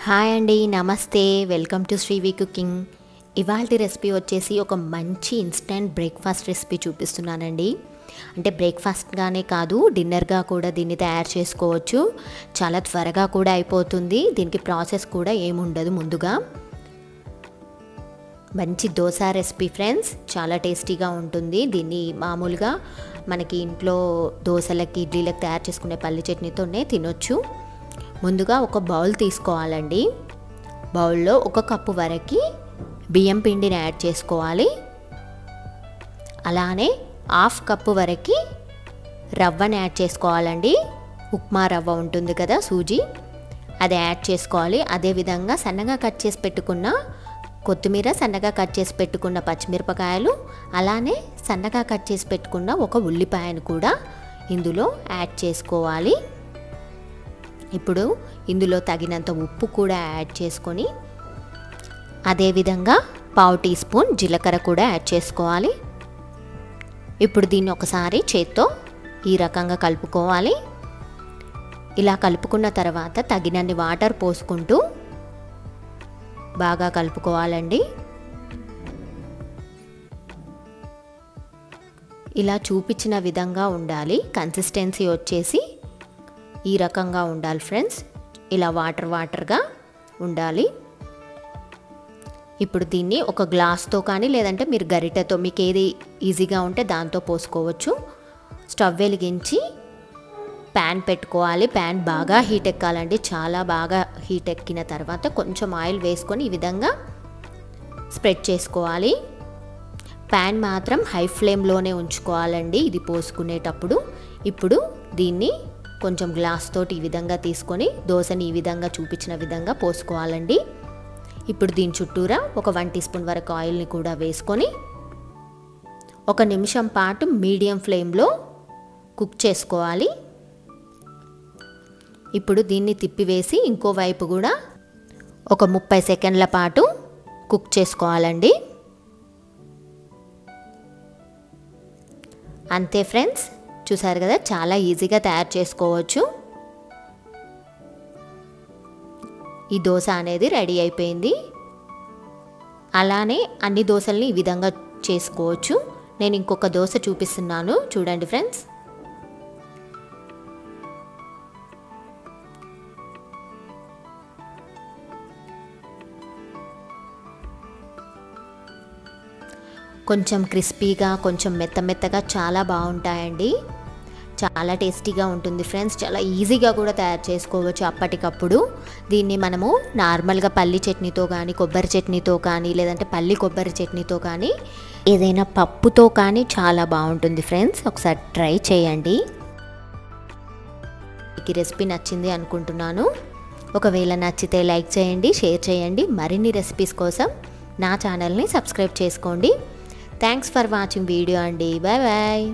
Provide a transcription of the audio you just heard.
Hi అండి, నమస్తే. Welcome to SriVee cooking. ఇవాల్టి రెసిపీ వచ్చేసి ఒక మంచి ఇన్స్టెంట్ బ్రేక్ఫాస్ట్ రెసిపీ చూపిస్తున్నానండి. అంటే బ్రేక్ఫాస్ట్గానే కాదు, డిన్నర్గా కూడా దీన్ని తయారు చేసుకోవచ్చు. చాలా త్వరగా కూడా అయిపోతుంది. దీనికి ప్రాసెస్ కూడా ఏముండదు. ముందుగా మంచి దోశ రెసిపీ ఫ్రెండ్స్, చాలా టేస్టీగా ఉంటుంది. దీన్ని మామూలుగా మనకి ఇంట్లో దోశలకి, ఇడ్లీలకు తయారు చేసుకునే పల్లి చట్నీతోనే తినొచ్చు. ముందుగా ఒక బౌల్ తీసుకోవాలండి. బౌల్లో 1 కప్పు వరకు బియ్యం పిండిని యాడ్ చేసుకోవాలి. అలానే 1/2 కప్పు వరకు రవ్వని యాడ్ చేసుకోవాలండి. ఉప్మా రవ్వ ఉంటుంది కదా, సూజీ, అది యాడ్ చేసుకోవాలి. అదేవిధంగా సన్నగా కట్ చేసి పెట్టుకున్న కొత్తిమీర, సన్నగా కట్ చేసి పెట్టుకున్న పచ్చిమిరపకాయలు, అలానే సన్నగా కట్ చేసి పెట్టుకున్న 1 ఉల్లిపాయను కూడా ఇందులో యాడ్ చేసుకోవాలి. ఇప్పుడు ఇందులో తగినంత ఉప్పు కూడా యాడ్ చేసుకొని, అదేవిధంగా 1/2 టీ స్పూన్ జీలకర్ర కూడా యాడ్ చేసుకోవాలి. ఇప్పుడు దీన్ని ఒకసారి చేత్తో ఈ రకంగా కలుపుకోవాలి. ఇలా కలుపుకున్న తర్వాత తగినన్ని వాటర్ పోసుకుంటూ బాగా కలుపుకోవాలండి. ఇలా చూపించిన విధంగా ఉండాలి. కన్సిస్టెన్సీ వచ్చేసి ఈ రకంగా ఉండాలి ఫ్రెండ్స్. ఇలా వాటర్గా ఉండాలి. ఇప్పుడు దీన్ని ఒక గ్లాస్తో కానీ, లేదంటే మీరు గరిటెతో, మీకు ఏది ఈజీగా ఉంటే దాంతో పోసుకోవచ్చు. స్టవ్ వెలిగించి ప్యాన్ పెట్టుకోవాలి. ప్యాన్ బాగా హీట్ ఎక్కాలండి. చాలా బాగా హీట్ ఎక్కిన తర్వాత కొంచెం ఆయిల్ వేసుకొని ఈ విధంగా స్ప్రెడ్ చేసుకోవాలి. ప్యాన్ మాత్రం హై ఫ్లేమ్లోనే ఉంచుకోవాలండి ఇది పోసుకునేటప్పుడు. ఇప్పుడు దీన్ని కొంచెం గ్లాస్ తోటి ఈ విధంగా తీసుకొని దోశని ఈ విధంగా చూపించిన విధంగా పోసుకోవాలండి. ఇప్పుడు దీని చుట్టూరా ఒక 1 టీ స్పూన్ వరకు ఆయిల్ని కూడా వేసుకొని 1 నిమిషం పాటు మీడియం ఫ్లేమ్లో కుక్ చేసుకోవాలి. ఇప్పుడు దీన్ని తిప్పివేసి ఇంకో వైపు కూడా ఒక 30 సెకండ్ల పాటు కుక్ చేసుకోవాలండి. అంతే ఫ్రెండ్స్, చూసారు కదా, చాలా ఈజీగా తయారు చేసుకోవచ్చు. ఈ దోశ అనేది రెడీ అయిపోయింది. అలానే అన్ని దోశల్ని ఈ విధంగా చేసుకోవచ్చు. నేను ఇంకొక దోశ చూపిస్తున్నాను, చూడండి ఫ్రెండ్స్. కొంచెం క్రిస్పీగా, కొంచెం మెత్తగా చాలా బాగుంటాయండి. చాలా టేస్టీగా ఉంటుంది ఫ్రెండ్స్. చాలా ఈజీగా కూడా తయారు చేసుకోవచ్చు అప్పటికప్పుడు. దీన్ని మనము నార్మల్గా పల్లి చట్నీతో కానీ, కొబ్బరి చట్నీతో కానీ, లేదంటే పల్లి కొబ్బరి చట్నీతో కానీ, ఏదైనా పప్పుతో కానీ చాలా బాగుంటుంది ఫ్రెండ్స్. ఒకసారి ట్రై చేయండి. మీకు రెసిపీ నచ్చింది అనుకుంటున్నాను. ఒకవేళ నచ్చితే లైక్ చేయండి, షేర్ చేయండి. మరిన్ని రెసిపీస్ కోసం నా ఛానల్ని సబ్స్క్రైబ్ చేసుకోండి. థ్యాంక్స్ ఫర్ వాచింగ్ వీడియో అండి. Bye bye.